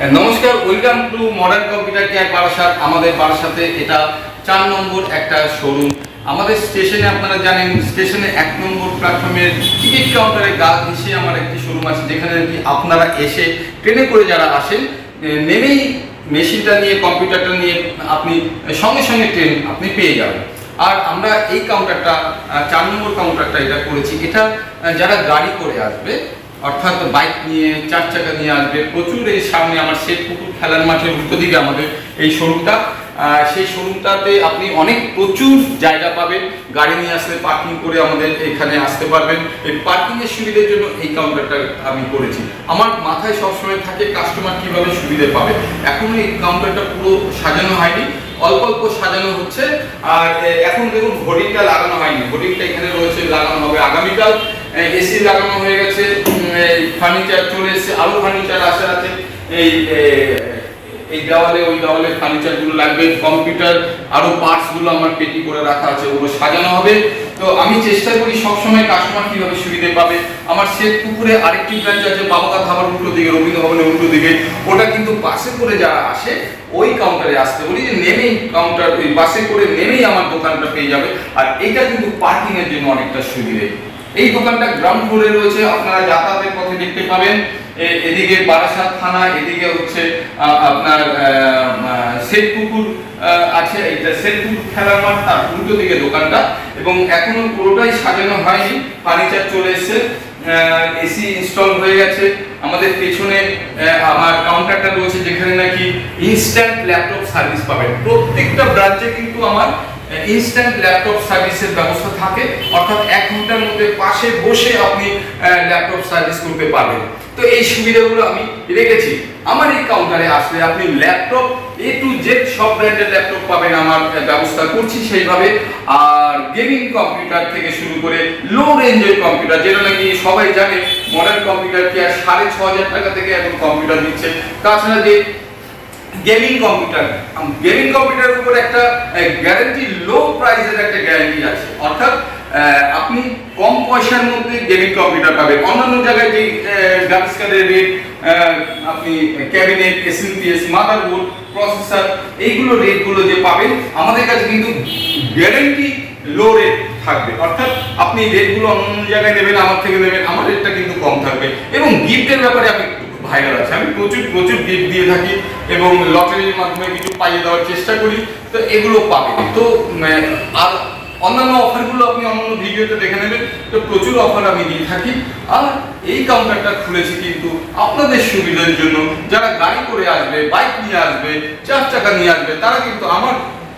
নমস্কার, welcome to modern computer care Barasat. আমাদের বারাসাতে এটা 4 নম্বর একটা শোরুম। আমাদের স্টেশনে আপনারা জানেন, স্টেশনে 1 নম্বর প্ল্যাটফর্মের টিকিট কাউন্টারে গা ঘেঁষে আমার একটি শোরুম আছে, যেখানে কি আপনারা এসে ট্রেনে করে যারা আসেন নেমেই মেশিনটা নিয়ে, কম্পিউটারটা নিয়ে আপনি সঙ্গে সঙ্গে ট্রেন আপনি পেয়ে যাবেন। আর আমরা এই কাউন্টারটা 4 নম্বর কাউন্টারটা এটা করেছি, এটা যারা গাড়ি করে আসবে, অর্থাৎ বাইক নিয়ে, 4 চাকা নিয়ে আসবে, প্রচুর এই সামনে আমার শেঠপুকুর খেলার মাঠের উল্টো দিকে আমাদের এই শোরুমটা। সেই শোরুমটাতে আপনি প্রচুর জায়গা পাবেন, গাড়ি নিয়ে আসলে পার্কিং করে আমাদের এখানে আসতে পারবেন। এই পার্কিংয়ের সুবিধার জন্য এই কাউন্টারটা আমি করেছি। আমার মাথায় সবসময় থাকে কাস্টমার কিভাবে সুবিধা পাবে। এখনো এই কাউন্টারটা পুরো সাজানো হয়নি, অল্প অল্প সাজানো হচ্ছে। আর এখন দেখুন হোর্ডিংটা লাগানো হয়নি, হোর্ডিংটা এখানে রয়েছে, লাগানো হবে আগামীকাল। এসি লাগানো হয়ে গেছে, ফার্নিচার চলে এসেছে, আরো ফার্নিচার আসার আছে। এই দেওয়ালে ওই দেওয়ালে ফার্নিচারগুলো লাগবে, কম্পিউটার আরো পার্টসগুলো আমার পেটি করে রাখা আছে, ওগুলো সাজানো হবে। তো আমি চেষ্টা করি সবসময় কাস্টমার কিভাবে সুবিধা পাবে। আমার শেঠপুকুরে আরেকটি ব্রাঞ্চ আছে, বাবাকা ধাবার উল্টো দিকে, রবীন্দ্র ভবনের উল্টো দিকে। ওটা কিন্তু বাসে করে যারা আসে ওই কাউন্টারে আসতে বলি, যে নেমেই কাউন্টার, ওই বাসে করে নেমেই আমার দোকানটা পেয়ে যাবে। আর এইটা কিন্তু পার্কিং এর জন্য অনেকটা সুবিধে। এই দোকানটা গ্রাউন্ড ফ্লোরে রয়েছে, আপনারা যাতায়াতের পথে দেখতে পাবেন। এদিকে বারাসাত থানা, এদিকে হচ্ছে আপনার শেঠপুকুর আছে, এটা শেঠপুকুর খেলার মাঠ, তার উল্টো দিকে দোকানটা। এবং এখনো পুরোটাই সাজানো হয়নি, ফার্নিচার চলে এসেছে, এসি ইনস্টল হয়ে গেছে। আমাদের পেছনে আমার কাউন্টারটা রয়েছে, যেখানে নাকি ইনস্ট্যান্ট ল্যাপটপ সার্ভিস পাবেন। প্রত্যেকটা ব্রাঞ্চে কিন্তু আমার ইনস্ট্যান্ট ল্যাপটপ সার্ভিসের ব্যবস্থা থাকে, অর্থাৎ 1 ঘন্টার মধ্যে পাশে বসে আপনি ল্যাপটপ সার্ভিস করতে পারবেন। তো এই সুবিধাগুলো আমি রেখেছি। আমার এই কাউন্টারে আসলে আপনি ল্যাপটপ A to Z সব ব্র্যান্ডের ল্যাপটপ পাবেন, আমার ব্যবস্থা করছি সেইভাবে। আর গেমিং কম্পিউটার থেকে শুরু করে লো রেঞ্জের কম্পিউটার, যেটা নাকি সবাই জানে মডার্ন কম্পিউটার কি আর 6,500 টাকা থেকে এখন কম্পিউটার দিচ্ছে। তাছাড়া যে গেমিং কম্পিউটারের উপর একটা গ্যারান্টি, লো প্রাইসের একটা গ্যারান্টি আছে, অর্থাৎ আপনি কম পয়সার মধ্যে গেমিং কম্পিউটার পাবেন। অন্যান্য জায়গায় যে গ্রাফিক্স কার্ডের রেট, আপনি ক্যাবিনেট, এসএমপিএস, মাদারবোর্ড, প্রসেসর, এইগুলো রেটগুলো যে পাবেন, আমাদের কাছে কিন্তু গ্যারান্টি লো রেট থাকবে। অর্থাৎ আপনি রেটগুলো অন্য জায়গায় নেবেন, আমার থেকে নেবেন, আমার রেটটা কিন্তু কম থাকবে। এবং গিফটের ব্যাপারে আমি ভাইরাল আছে, আমি প্রচুর গিফট দিয়ে থাকি এবং লটারির মাধ্যমে কিছু পাইয়ে দেওয়ার চেষ্টা করি। তো এগুলো পাবেন। তো আর অন্যান্য অফারগুলো আপনি অন্যান্য ভিডিওতে দেখে নেবেন। তো প্রচুর অফার আমি দিয়ে থাকি। আর এই কাউন্টারটা খুলেছি কিন্তু আপনাদের সুবিধার জন্য, যারা গাড়ি করে আসবে, বাইক নিয়ে আসবে, 4 চাকা নিয়ে আসবে, তারা কিন্তু আমার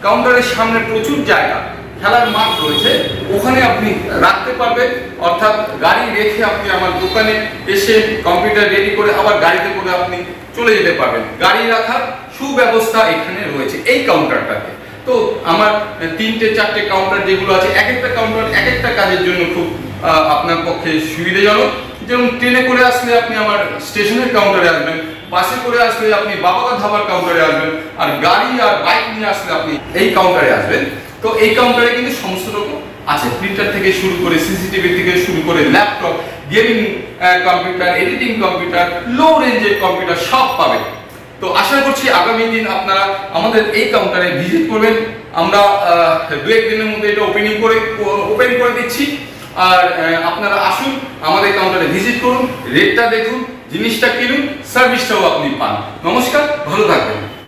কাউন্টারের সামনে প্রচুর জায়গা, খেলার মাঠ রয়েছে, ওখানে আপনি রাখতে পারবেন। অর্থাৎ গাড়ি রেখে আপনি আমার দোকানে এসে কম্পিউটার রেডি করে আবার গাড়িতে করে আপনি চলে যেতে পারবেন। গাড়ি রাখার সুব্যবস্থা এখানে রয়েছে এই কাউন্টারটাতে। তো আমার 3-4টে কাউন্টার যেগুলো আছে, এক একটা কাউন্টার এক একটা কাজের জন্য খুব আপনার পক্ষে সুবিধাজনক। যেমন ট্রেনে করে আসলে আপনি আমার স্টেশনের কাউন্টারে আসবেন, বাসে করে আসলে আপনি বাবাকা ধাবার কাউন্টারে আসবেন, আর গাড়ি আর বাইক নিয়ে আসলে আপনি এই কাউন্টারে আসবেন। তো এই কাউন্টারে কিন্তু সমস্ত রকম আছে, প্রিন্টার থেকে শুরু করে, সিসিটিভি থেকে শুরু করে, laptop, gaming computer, editing computer, low রেঞ্জের কম্পিউটার সব পাবেন। তো আশা করছি আগামী দিন আপনারা আমাদের এই কাউন্টারে ভিজিট করবেন। আমরা 2-1 দিনের মধ্যে এটা ওপেন করে দিচ্ছি। আর আপনারা আসুন, আমাদের কাউন্টারে ভিজিট করুন, রেটটা দেখুন, জিনিসটা কিনুন, সার্ভিসটাও আপনি পান। নমস্কার, ভালো থাকবেন।